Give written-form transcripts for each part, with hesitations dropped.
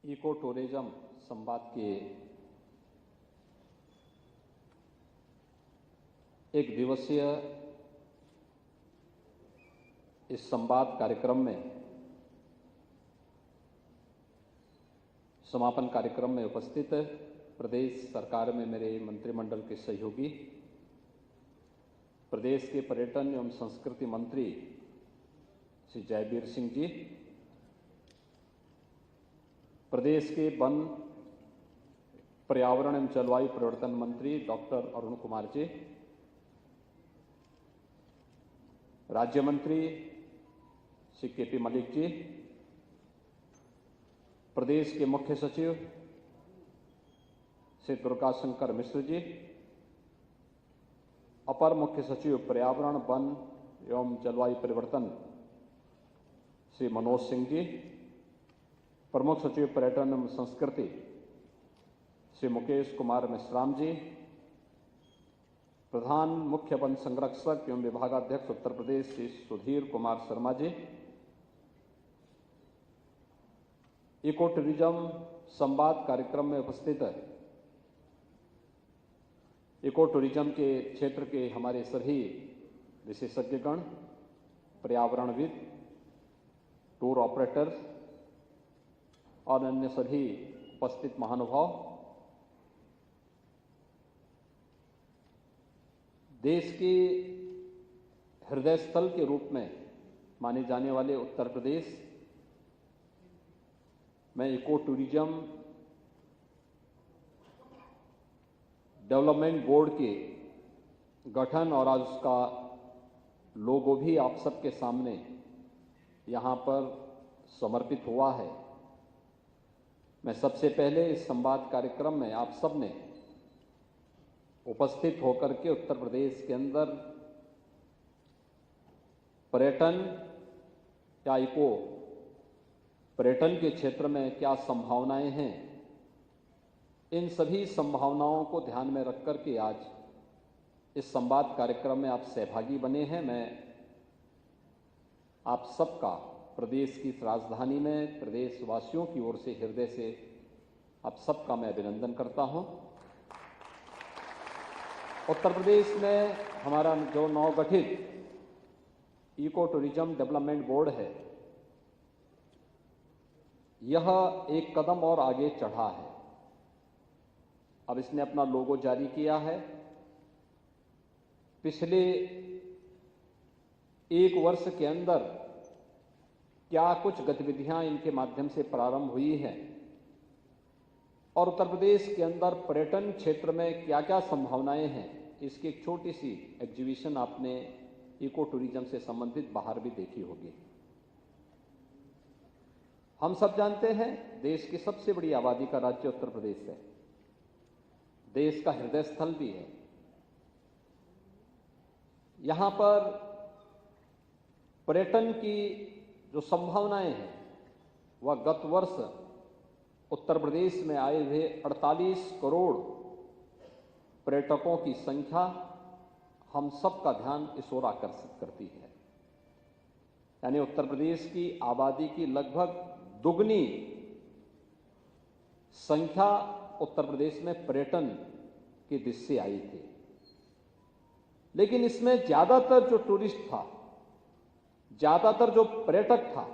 Eco tourism संवाद के एक दिवसीय इस संवाद कार्यक्रम में समापन कार्यक्रम में उपस्थित प्रदेश सरकार में मेरे मंत्रिमंडल के सहयोगी, प्रदेश के पर्यटन एवं संस्कृति मंत्री श्री जयवीर सिंह जी, प्रदेश के वन, पर्यावरण एवं जलवायु परिवर्तन मंत्री डॉक्टर अरुण कुमार जी, राज्य मंत्री श्री के.पी. मलिक जी, प्रदेश के मुख्य सचिव श्री दुर्गा शंकर मिश्र जी, अपर मुख्य सचिव पर्यावरण, वन एवं जलवायु परिवर्तन श्री मनोज सिंह जी, प्रमुख सचिव पर्यटन एवं संस्कृति श्री मुकेश कुमार मिश्राम जी, प्रधान मुख्य वन संरक्षक एवं विभागाध्यक्ष उत्तर प्रदेश श्री सुधीर कुमार शर्मा जी, इको टूरिज्म संवाद कार्यक्रम में उपस्थित इको टूरिज्म के क्षेत्र के हमारे सभी विशेषज्ञगण, पर्यावरणविद, टूर ऑपरेटर्स और अन्य सभी उपस्थित महानुभाव, देश के हृदय स्थल के रूप में माने जाने वाले उत्तर प्रदेश में इको टूरिज्म डेवलपमेंट बोर्ड के गठन और आज उसका लोगो भी आप सबके सामने यहाँ पर समर्पित हुआ है। मैं सबसे पहले इस संवाद कार्यक्रम में आप सब ने उपस्थित होकर के उत्तर प्रदेश के अंदर पर्यटन या इको पर्यटन के क्षेत्र में क्या संभावनाएं हैं, इन सभी संभावनाओं को ध्यान में रख कर के आज इस संवाद कार्यक्रम में आप सहभागी बने हैं। मैं आप सबका प्रदेश की इस राजधानी में प्रदेशवासियों की ओर से हृदय से आप सबका मैं अभिनंदन करता हूं। उत्तर प्रदेश में हमारा जो नवगठित इको टूरिज्म डेवलपमेंट बोर्ड है, यह एक कदम और आगे चढ़ा है। अब इसने अपना लोगो जारी किया है। पिछले एक वर्ष के अंदर क्या कुछ गतिविधियां इनके माध्यम से प्रारंभ हुई हैं और उत्तर प्रदेश के अंदर पर्यटन क्षेत्र में क्या क्या संभावनाएं हैं, इसकी एक छोटी सी एग्जीबिशन आपने इको टूरिज्म से संबंधित बाहर भी देखी होगी। हम सब जानते हैं देश की सबसे बड़ी आबादी का राज्य उत्तर प्रदेश है, देश का हृदय स्थल भी है। यहां पर पर्यटन की जो संभावनाएं हैं वह गत वर्ष उत्तर प्रदेश में आए हुए 48 करोड़ पर्यटकों की संख्या हम सब का ध्यान इस ओर आकर्षित करती है। यानी उत्तर प्रदेश की आबादी की लगभग दुगनी संख्या उत्तर प्रदेश में पर्यटन की दृष्टि आई थी। लेकिन इसमें ज्यादातर जो टूरिस्ट था, ज्यादातर जो पर्यटक था,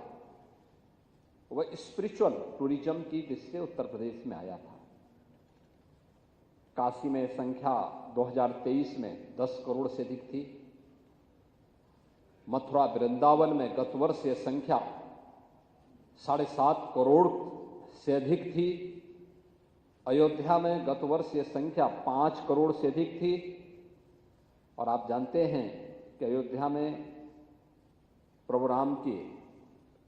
वह स्पिरिचुअल टूरिज्म की दृष्टि उत्तर प्रदेश में आया था। काशी में संख्या 2023 में 10 करोड़ से अधिक थी। मथुरा वृंदावन में गत वर्ष यह संख्या 7.5 करोड़ से अधिक थी। अयोध्या में गत वर्ष यह संख्या 5 करोड़ से अधिक थी। और आप जानते हैं कि अयोध्या में प्रभु राम के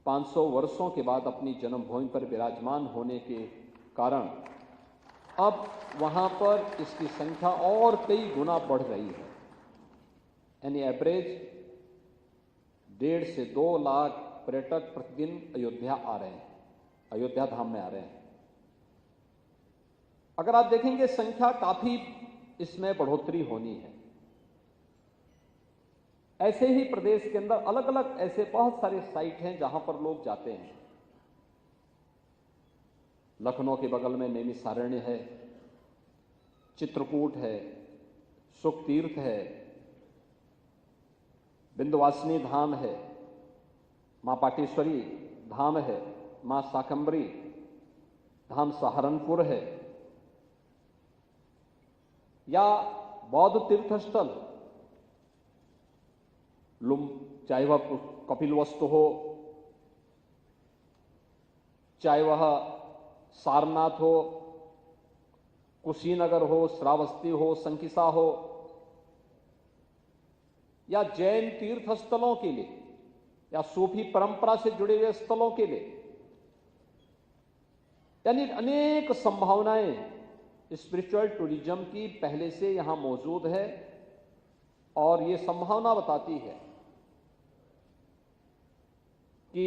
500 वर्षों के बाद अपनी जन्मभूमि पर विराजमान होने के कारण अब वहां पर इसकी संख्या और कई गुना बढ़ रही है। यानी एवरेज 1.5 से 2 लाख पर्यटक प्रतिदिन अयोध्या आ रहे हैं, अयोध्या धाम में आ रहे हैं। अगर आप देखेंगे संख्या काफी इसमें बढ़ोतरी होनी है। ऐसे ही प्रदेश के अंदर अलग अलग ऐसे बहुत सारे साइट हैं जहां पर लोग जाते हैं। लखनऊ के बगल में नैमिषारण्य है, चित्रकूट है, सुखतीर्थ है, विंध्यवासिनी धाम है, मां पाटेश्वरी धाम है, मां शाकंभरी धाम सहारनपुर है, या बौद्ध तीर्थस्थल चाहे वह कपिलवस्तु हो, चाहे वह सारनाथ हो, कुशीनगर हो, श्रावस्ती हो, संकिसा हो, या जैन तीर्थ स्थलों के लिए या सूफी परंपरा से जुड़े हुए स्थलों के लिए, यानी अनेक संभावनाएं स्पिरिचुअल टूरिज्म की पहले से यहां मौजूद है। और ये संभावना बताती है कि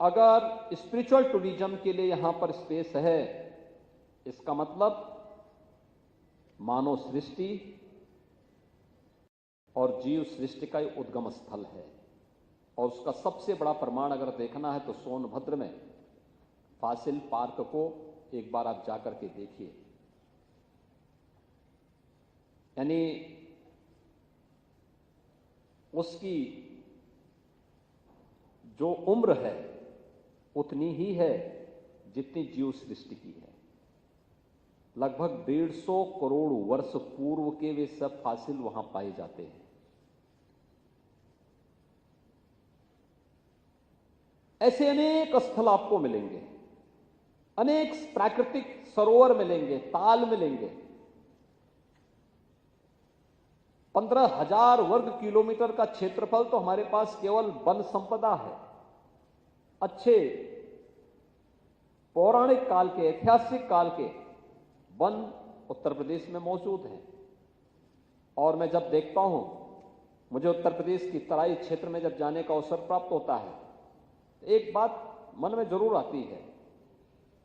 अगर स्पिरिचुअल टूरिज्म के लिए यहां पर स्पेस है, इसका मतलब मानव सृष्टि और जीव सृष्टि का उद्गम स्थल है। और उसका सबसे बड़ा प्रमाण अगर देखना है तो सोनभद्र में फासिल पार्क को एक बार आप जाकर के देखिए। यानी उसकी जो उम्र है उतनी ही है जितनी जीव सृष्टि की है। लगभग 150 करोड़ वर्ष पूर्व के वे सब फासिल वहां पाए जाते हैं। ऐसे अनेक स्थल आपको मिलेंगे, अनेक प्राकृतिक सरोवर मिलेंगे, ताल मिलेंगे। 15,000 वर्ग किलोमीटर का क्षेत्रफल तो हमारे पास केवल वन संपदा है। अच्छे पौराणिक काल के, ऐतिहासिक काल के वन उत्तर प्रदेश में मौजूद हैं। और मैं जब देखता हूं, मुझे उत्तर प्रदेश की तराई क्षेत्र में जब जाने का अवसर प्राप्त होता है, एक बात मन में जरूर आती है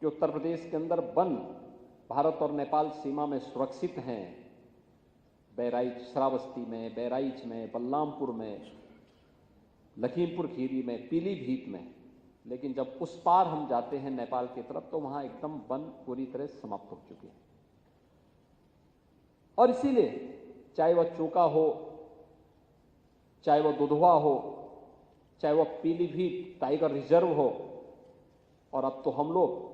कि उत्तर प्रदेश के अंदर वन भारत और नेपाल सीमा में सुरक्षित हैं। बहराइच, श्रावस्ती में, बहराइच में, बलरामपुर में, लखीमपुर खीरी में, पीलीभीत में। लेकिन जब उस पार हम जाते हैं नेपाल की तरफ, तो वहां एकदम वन पूरी तरह समाप्त हो चुके हैं। और इसीलिए चाहे वह चोका हो, चाहे वह दुधवा हो, चाहे वह पीलीभीत टाइगर रिजर्व हो, और अब तो हम लोग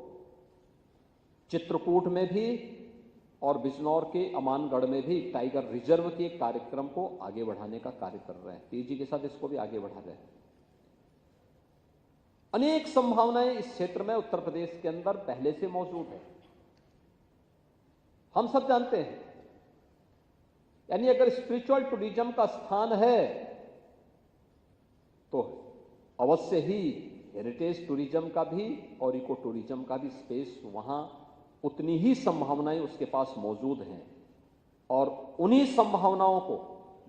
चित्रकूट में भी और बिजनौर के अमानगढ़ में भी टाइगर रिजर्व के कार्यक्रम को आगे बढ़ाने का कार्य कर रहे हैं। तेजी के साथ इसको भी आगे बढ़ा रहे हैं। अनेक संभावनाएं इस क्षेत्र में उत्तर प्रदेश के अंदर पहले से मौजूद है, हम सब जानते हैं। यानी अगर स्पिरिचुअल टूरिज्म का स्थान है तो अवश्य ही हेरिटेज टूरिज्म का भी और इको टूरिज्म का भी स्पेस, वहां उतनी ही संभावनाएं उसके पास मौजूद हैं। और उन्हीं संभावनाओं को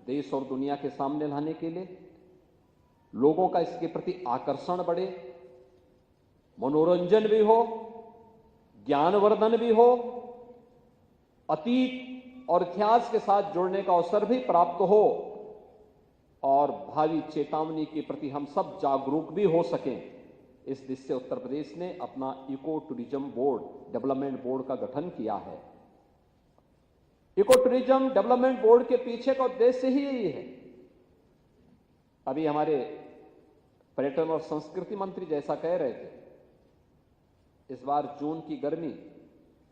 देश और दुनिया के सामने लाने के लिए लोगों का इसके प्रति आकर्षण बढ़े, मनोरंजन भी हो, ज्ञानवर्धन भी हो, अतीत और इतिहास के साथ जुड़ने का अवसर भी प्राप्त हो, और भावी चेतावनी के प्रति हम सब जागरूक भी हो सकें। इस दृष्टि से उत्तर प्रदेश ने अपना eco tourism board, development board का गठन किया है। इको टूरिज्म डेवलपमेंट बोर्ड के पीछे का उद्देश्य ही यही है। अभी हमारे पर्यटन और संस्कृति मंत्री जैसा कह रहे थे, इस बार जून की गर्मी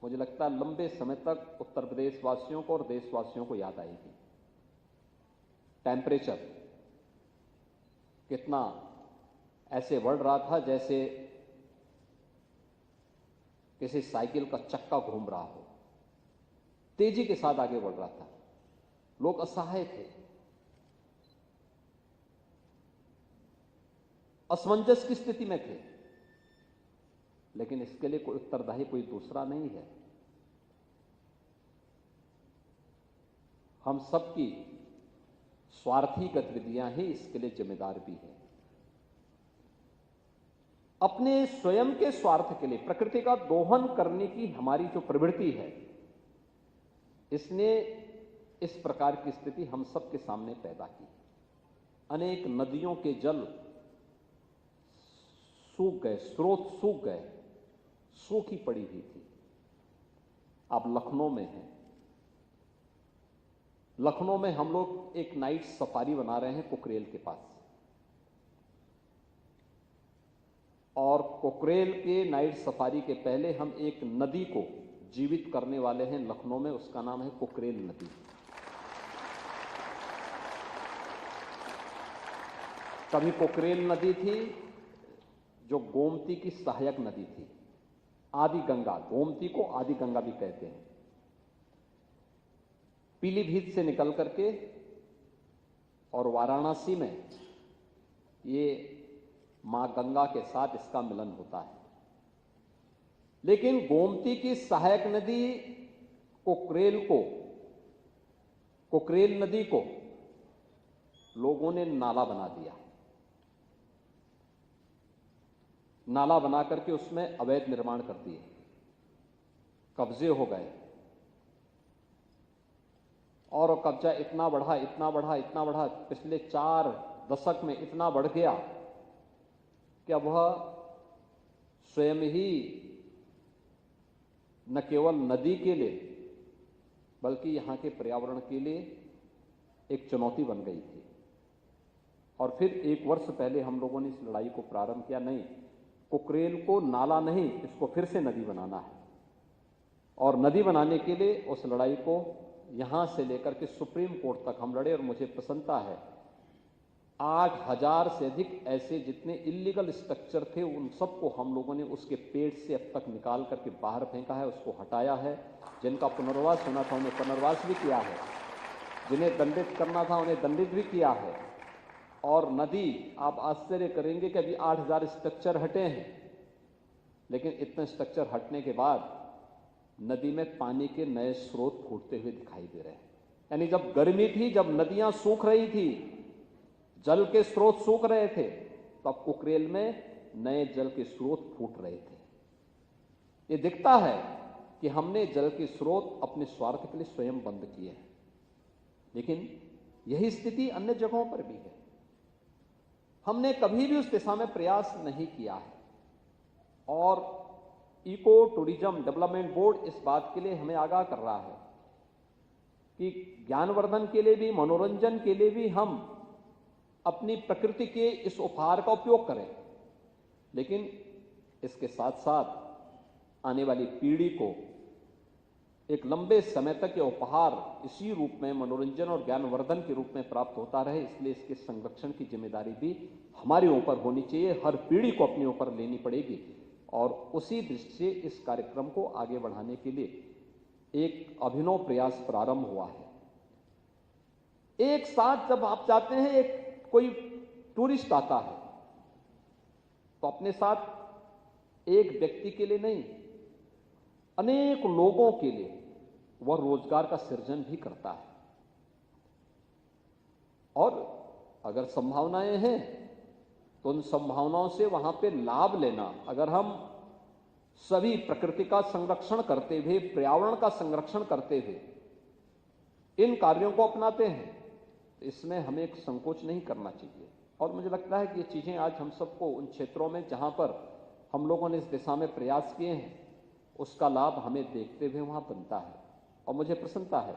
मुझे लगता है लंबे समय तक उत्तर प्रदेश वासियों को और देशवासियों को याद आएगी। टेम्परेचर कितना ऐसे बढ़ रहा था जैसे किसी साइकिल का चक्का घूम रहा हो, तेजी के साथ आगे बढ़ रहा था। लोग असहाय थे, असमंजस की स्थिति में थे। लेकिन इसके लिए कोई उत्तरदायी कोई दूसरा नहीं है, हम सबकी स्वार्थी गतिविधियां ही इसके लिए जिम्मेदार भी हैं। अपने स्वयं के स्वार्थ के लिए प्रकृति का दोहन करने की हमारी जो प्रवृत्ति है, इसने इस प्रकार की स्थिति हम सबके सामने पैदा की। अनेक नदियों के जल सूख गए, स्रोत सूख गए, सूखी पड़ी हुई थी। आप लखनऊ में हैं। लखनऊ में हम लोग एक नाइट सफारी बना रहे हैं कुकरेल के पास, और कुकरेल के नाइट सफारी के पहले हम एक नदी को जीवित करने वाले हैं लखनऊ में। उसका नाम है कुकरेल नदी। कभी कुकरेल नदी थी जो गोमती की सहायक नदी थी, आदि गंगा, गोमती को आदि गंगा भी कहते हैं। पीलीभीत से निकल करके और वाराणसी में ये मां गंगा के साथ इसका मिलन होता है। लेकिन गोमती की सहायक नदी कुकरेल नदी को लोगों ने नाला बना दिया। नाला बना करके उसमें अवैध निर्माण कर दिए, कब्जे हो गए, और कब्जा इतना बढ़ा, पिछले 4 दशक में इतना बढ़ गया कि अब वह स्वयं ही न केवल नदी के लिए बल्कि यहां के पर्यावरण के लिए एक चुनौती बन गई थी। और फिर 1 वर्ष पहले हम लोगों ने इस लड़ाई को प्रारंभ किया। नहीं, कुकरेल को नाला नहीं, इसको फिर से नदी बनाना है। और नदी बनाने के लिए उस लड़ाई को यहां से लेकर के सुप्रीम कोर्ट तक हम लड़े, और मुझे प्रसन्नता है 8000 से अधिक ऐसे जितने इल्लीगल स्ट्रक्चर थे उन सबको हम लोगों ने उसके पेट से अब तक निकाल करके बाहर फेंका है, उसको हटाया है। जिनका पुनर्वास होना था उन्हें पुनर्वास भी किया है, जिन्हें दंडित करना था उन्हें दंडित भी किया है। और नदी, आप आश्चर्य करेंगे कि अभी 8000 स्ट्रक्चर हटे हैं, लेकिन इतने स्ट्रक्चर हटने के बाद नदी में पानी के नए स्रोत फूटते हुए दिखाई दे रहे हैं। यानी जब गर्मी थी, जब नदियां सूख रही थी, जल के स्रोत सूख रहे थे, तब कुकरेल में नए जल के स्रोत फूट रहे थे। ये दिखता है कि हमने जल के स्रोत अपने स्वार्थ के लिए स्वयं बंद किए हैं। लेकिन यही स्थिति अन्य जगहों पर भी है। हमने कभी भी उस दिशा में प्रयास नहीं किया है। और इको टूरिज्म डेवलपमेंट बोर्ड इस बात के लिए हमें आगाह कर रहा है कि ज्ञानवर्धन के लिए भी, मनोरंजन के लिए भी हम अपनी प्रकृति के इस उपहार का उपयोग करें, लेकिन इसके साथ साथ आने वाली पीढ़ी को एक लंबे समय तक ये उपहार इसी रूप में मनोरंजन और ज्ञानवर्धन के रूप में प्राप्त होता रहे। इसलिए इसके संरक्षण की जिम्मेदारी भी हमारे ऊपर होनी चाहिए, हर पीढ़ी को अपने ऊपर लेनी पड़ेगी। और उसी दृष्टि से इस कार्यक्रम को आगे बढ़ाने के लिए एक अभिनव प्रयास प्रारंभ हुआ है। एक साथ जब आप जाते हैं, एक कोई टूरिस्ट आता है, तो अपने साथ एक व्यक्ति के लिए नहीं, अनेक लोगों के लिए वह रोजगार का सृजन भी करता है। और अगर संभावनाएं हैं तो उन संभावनाओं से वहां पे लाभ लेना, अगर हम सभी प्रकृति का संरक्षण करते हुए, पर्यावरण का संरक्षण करते हुए इन कार्यों को अपनाते हैं, तो इसमें हमें एक संकोच नहीं करना चाहिए। और मुझे लगता है कि ये चीजें आज हम सबको उन क्षेत्रों में जहां पर हम लोगों ने इस दिशा में प्रयास किए हैं, उसका लाभ हमें देखते हुए वहां बनता है। और मुझे प्रसन्नता है,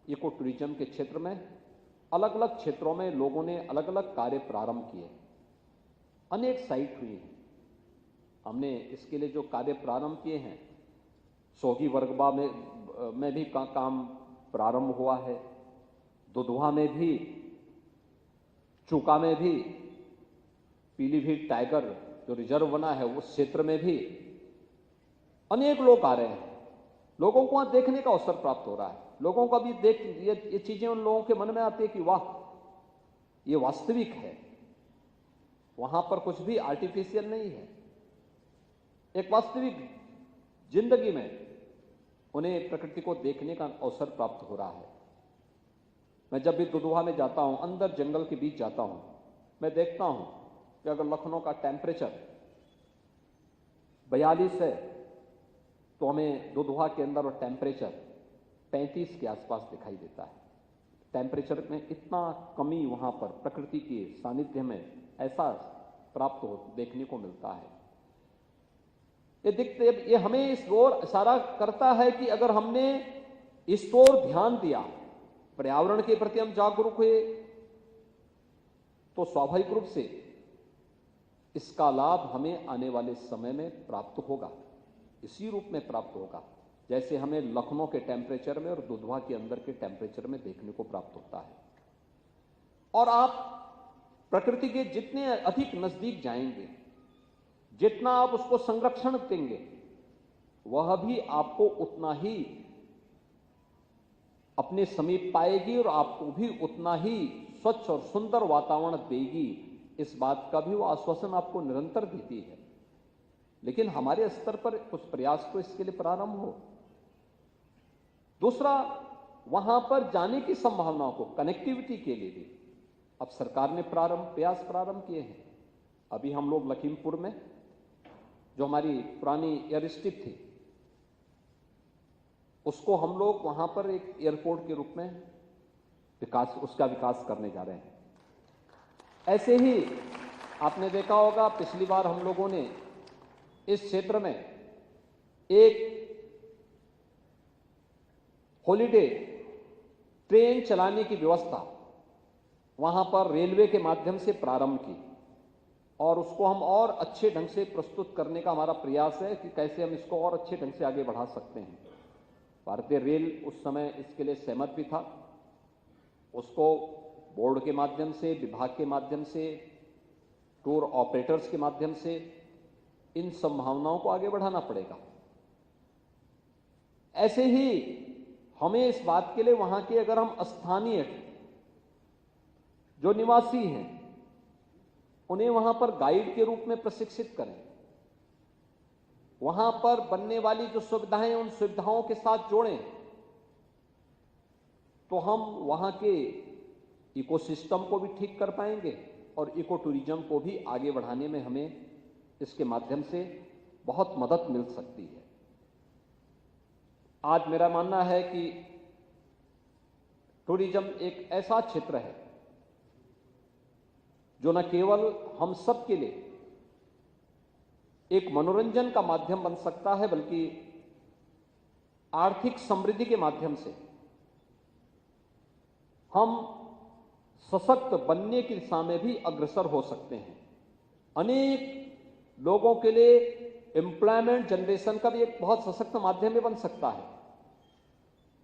इको टूरिज्म के क्षेत्र में अलग अलग क्षेत्रों में लोगों ने अलग अलग कार्य प्रारंभ किए, अनेक साइट हुई हैं। हमने इसके लिए जो कार्य प्रारंभ किए हैं, सोगी वर्गबा में भी काम प्रारंभ हुआ है, दुधवा में भी, चूका में भी, पीलीभीत टाइगर जो रिजर्व बना है उस क्षेत्र में भी अनेक लोग आ रहे हैं। लोगों को वहां देखने का अवसर प्राप्त हो रहा है। लोगों को भी ये चीजें उन लोगों के मन में आती है कि वाह, ये वास्तविक है, वहां पर कुछ भी आर्टिफिशियल नहीं है। एक वास्तविक जिंदगी में उन्हें प्रकृति को देखने का अवसर प्राप्त हो रहा है। मैं जब भी दुधवा में जाता हूं, अंदर जंगल के बीच जाता हूं, मैं देखता हूं कि अगर लखनऊ का टेम्परेचर 42 है तो हमें दुधवा के अंदर वो टेम्परेचर 35 के आसपास दिखाई देता है। टेम्परेचर में इतना कमी वहां पर प्रकृति के सानिध्य में ऐसा प्राप्त हो देखने को मिलता है। ये हमें इस ओर इशारा करता है कि अगर हमने इस ओर ध्यान दिया, पर्यावरण के प्रति हम जागरूक हुए, तो स्वाभाविक रूप से इसका लाभ हमें आने वाले समय में प्राप्त होगा। इसी रूप में प्राप्त होगा जैसे हमें लखनऊ के टेम्परेचर में और दुधवा के अंदर के टेम्परेचर में देखने को प्राप्त होता है। और आप प्रकृति के जितने अधिक नजदीक जाएंगे, जितना आप उसको संरक्षण देंगे, वह भी आपको उतना ही अपने समीप पाएगी और आपको भी उतना ही स्वच्छ और सुंदर वातावरण देगी। इस बात का भी वो आश्वासन आपको निरंतर देती है। लेकिन हमारे स्तर पर कुछ प्रयास तो इसके लिए प्रारंभ हो। दूसरा, वहां पर जाने की संभावनाओं को, कनेक्टिविटी के लिए भी अब सरकार ने प्रयास प्रारंभ किए हैं। अभी हम लोग लखीमपुर में, जो हमारी पुरानी एयर स्ट्रिप थी, उसको हम लोग वहां पर एक एयरपोर्ट के रूप में उसका विकास करने जा रहे हैं। ऐसे ही आपने देखा होगा, पिछली बार हम लोगों ने इस क्षेत्र में एक हॉलिडे ट्रेन चलाने की व्यवस्था वहां पर रेलवे के माध्यम से प्रारंभ की, और उसको हम और अच्छे ढंग से प्रस्तुत करने का हमारा प्रयास है कि कैसे हम इसको और अच्छे ढंग से आगे बढ़ा सकते हैं। भारतीय रेल उस समय इसके लिए सहमत भी था। उसको बोर्ड के माध्यम से, विभाग के माध्यम से, टूर ऑपरेटर्स के माध्यम से इन संभावनाओं को आगे बढ़ाना पड़ेगा। ऐसे ही हमें इस बात के लिए वहां के, अगर हम स्थानीय जो निवासी हैं, उन्हें वहां पर गाइड के रूप में प्रशिक्षित करें, वहां पर बनने वाली जो सुविधाएं, उन सुविधाओं के साथ जोड़ें, तो हम वहां के इकोसिस्टम को भी ठीक कर पाएंगे और इको टूरिज्म को भी आगे बढ़ाने में हमें इसके माध्यम से बहुत मदद मिल सकती है। आज मेरा मानना है कि टूरिज्म एक ऐसा क्षेत्र है जो न केवल हम सब के लिए एक मनोरंजन का माध्यम बन सकता है, बल्कि आर्थिक समृद्धि के माध्यम से हम सशक्त बनने की दिशा में भी अग्रसर हो सकते हैं। अनेक लोगों के लिए एम्प्लॉयमेंट जनरेशन का भी एक बहुत सशक्त माध्यम भी बन सकता है।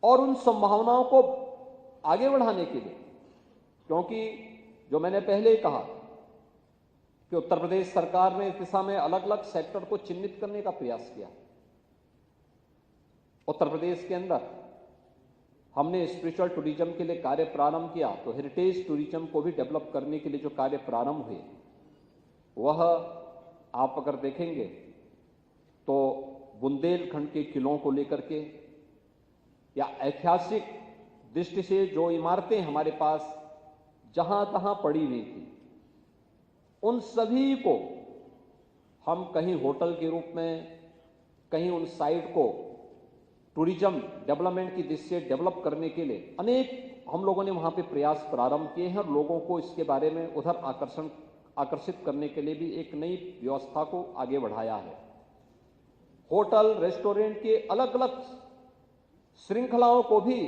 और उन संभावनाओं को आगे बढ़ाने के लिए, क्योंकि जो मैंने पहले ही कहा कि उत्तर प्रदेश सरकार ने इस दिशा में अलग अलग सेक्टर को चिन्हित करने का प्रयास किया। उत्तर प्रदेश के अंदर हमने स्पिरिचुअल टूरिज्म के लिए कार्य प्रारंभ किया, तो हेरिटेज टूरिज्म को भी डेवलप करने के लिए जो कार्य प्रारंभ हुए, वह आप अगर देखेंगे तो बुंदेलखंड के किलों को लेकर के, या ऐतिहासिक दृष्टि से जो इमारतें हमारे पास जहां तहां पड़ी हुई थी, उन सभी को हम कहीं होटल के रूप में, कहीं उन साइट को टूरिज्म डेवलपमेंट की दृष्टि से डेवलप करने के लिए अनेक हम लोगों ने वहां पे प्रयास प्रारंभ किए हैं, और लोगों को इसके बारे में उधर आकर्षित करने के लिए भी एक नई व्यवस्था को आगे बढ़ाया है। होटल, रेस्टोरेंट के अलग अलग श्रृंखलाओं को भी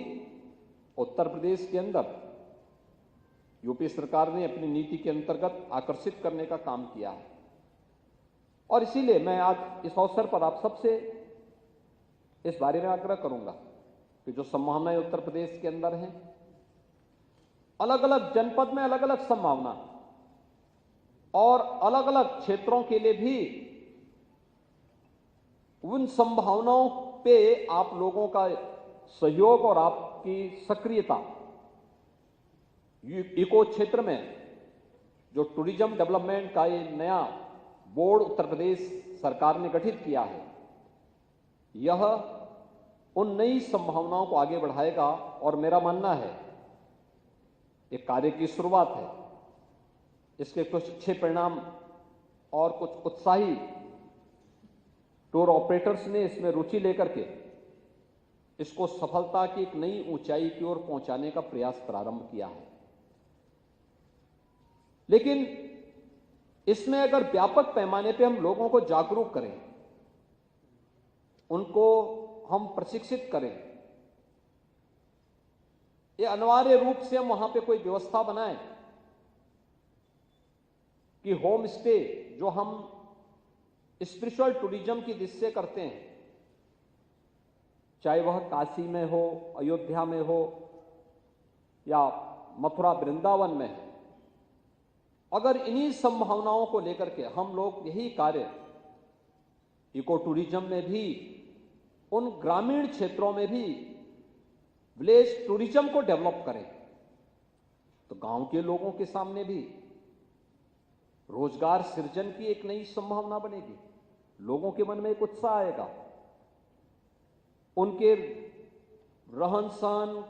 उत्तर प्रदेश के अंदर यूपी सरकार ने अपनी नीति के अंतर्गत आकर्षित करने का काम किया है। और इसीलिए मैं आज इस अवसर पर आप सबसे इस बारे में आग्रह करूंगा कि जो संभावनाएं उत्तर प्रदेश के अंदर हैं, अलग अलग जनपद में अलग अलग संभावना, और अलग अलग क्षेत्रों के लिए भी उन संभावनाओं पे आप लोगों का सहयोग और आपकी सक्रियता, इको क्षेत्र में जो टूरिज्म डेवलपमेंट का ये नया बोर्ड उत्तर प्रदेश सरकार ने गठित किया है, यह उन नई संभावनाओं को आगे बढ़ाएगा। और मेरा मानना है एक कार्य की शुरुआत है, इसके कुछ अच्छे परिणाम और कुछ उत्साही टूर ऑपरेटर्स ने इसमें रुचि लेकर के इसको सफलता की एक नई ऊंचाई की ओर पहुंचाने का प्रयास प्रारंभ किया है। लेकिन इसमें अगर व्यापक पैमाने पे हम लोगों को जागरूक करें, उनको हम प्रशिक्षित करें, ये अनिवार्य रूप से हम वहां पे कोई व्यवस्था बनाएं कि होम स्टे जो हम स्पिरिचुअल टूरिज्म की दृष्टि से करते हैं, चाहे वह काशी में हो, अयोध्या में हो या मथुरा वृंदावन में है, अगर इन्हीं संभावनाओं को लेकर के हम लोग यही कार्य इको टूरिज्म में भी, उन ग्रामीण क्षेत्रों में भी विलेज टूरिज्म को डेवलप करें, तो गांव के लोगों के सामने भी रोजगार सृजन की एक नई संभावना बनेगी। लोगों के मन में एक उत्साह आएगा, उनके रहन सहन,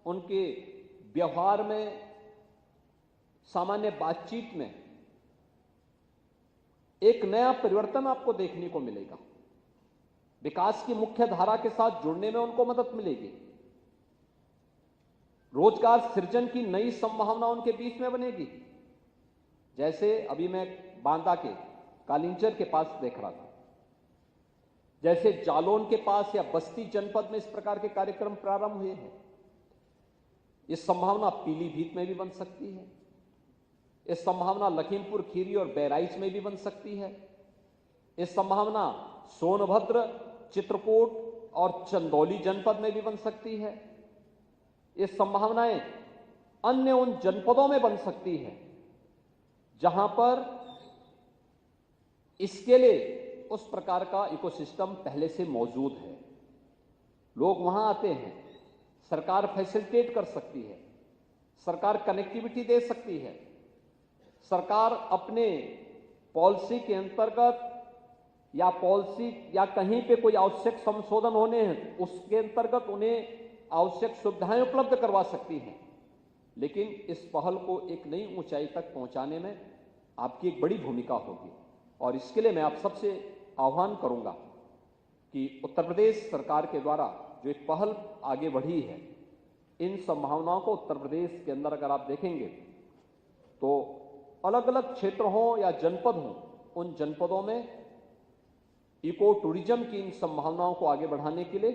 उनके व्यवहार में, सामान्य बातचीत में एक नया परिवर्तन आपको देखने को मिलेगा। विकास की मुख्य धारा के साथ जुड़ने में उनको मदद मिलेगी। रोजगार सृजन की नई संभावना उनके बीच में बनेगी। जैसे अभी मैं बांदा के कालिंचर के पास देख रहा था, जैसे जालौन के पास या बस्ती जनपद में इस प्रकार के कार्यक्रम प्रारंभ हुए हैं। ये संभावना पीलीभीत में भी बन सकती है, ये संभावना लखीमपुर खीरी और बहराइच में भी बन सकती है, ये संभावना सोनभद्र, चित्रकूट और चंदौली जनपद में भी बन सकती है, ये संभावनाएं अन्य उन जनपदों में बन सकती है जहां पर इसके लिए उस प्रकार का इकोसिस्टम पहले से मौजूद है। लोग वहां आते हैं, सरकार फैसिलिटेट कर सकती है, सरकार कनेक्टिविटी दे सकती है, सरकार अपने पॉलिसी के अंतर्गत या पॉलिसी या कहीं पे कोई आवश्यक संशोधन होने हैं उसके अंतर्गत उन्हें आवश्यक सुविधाएं उपलब्ध करवा सकती हैं। लेकिन इस पहल को एक नई ऊंचाई तक पहुंचाने में आपकी एक बड़ी भूमिका होगी, और इसके लिए मैं आप सबसे आह्वान करूंगा कि उत्तर प्रदेश सरकार के द्वारा जो एक पहल आगे बढ़ी है, इन संभावनाओं को उत्तर प्रदेश के अंदर अगर आप देखेंगे तो अलग अलग क्षेत्र हों या जनपद हों, उन जनपदों में इको टूरिज्म की इन संभावनाओं को आगे बढ़ाने के लिए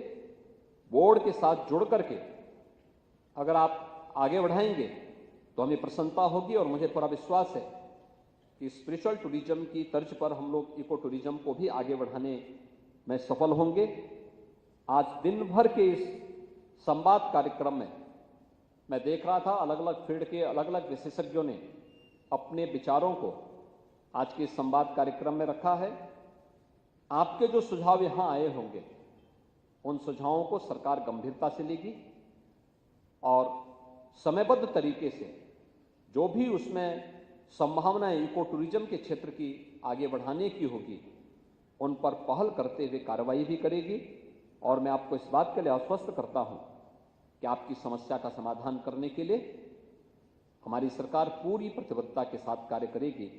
बोर्ड के साथ जुड़ करके अगर आप आगे बढ़ाएंगे तो हमें प्रसन्नता होगी, और मुझे पूरा विश्वास है कि स्पिरिचुअल टूरिज्म की तर्ज पर हम लोग इको टूरिज्म को भी आगे बढ़ाने में सफल होंगे। आज दिन भर के इस संवाद कार्यक्रम में मैं देख रहा था अलग अलग फील्ड के अलग अलग विशेषज्ञों ने अपने विचारों को आज के संवाद कार्यक्रम में रखा है। आपके जो सुझाव यहां आए होंगे उन सुझावों को सरकार गंभीरता से लेगी और समयबद्ध तरीके से जो भी उसमें संभावनाएं इको टूरिज्म के क्षेत्र की आगे बढ़ाने की होगी उन पर पहल करते हुए कार्रवाई भी करेगी। और मैं आपको इस बात के लिए आश्वस्त करता हूं कि आपकी समस्या का समाधान करने के लिए हमारी सरकार पूरी प्रतिबद्धता के साथ कार्य करेगी।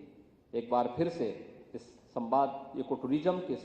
एक बार फिर से इस संवाद इको टूरिज्म के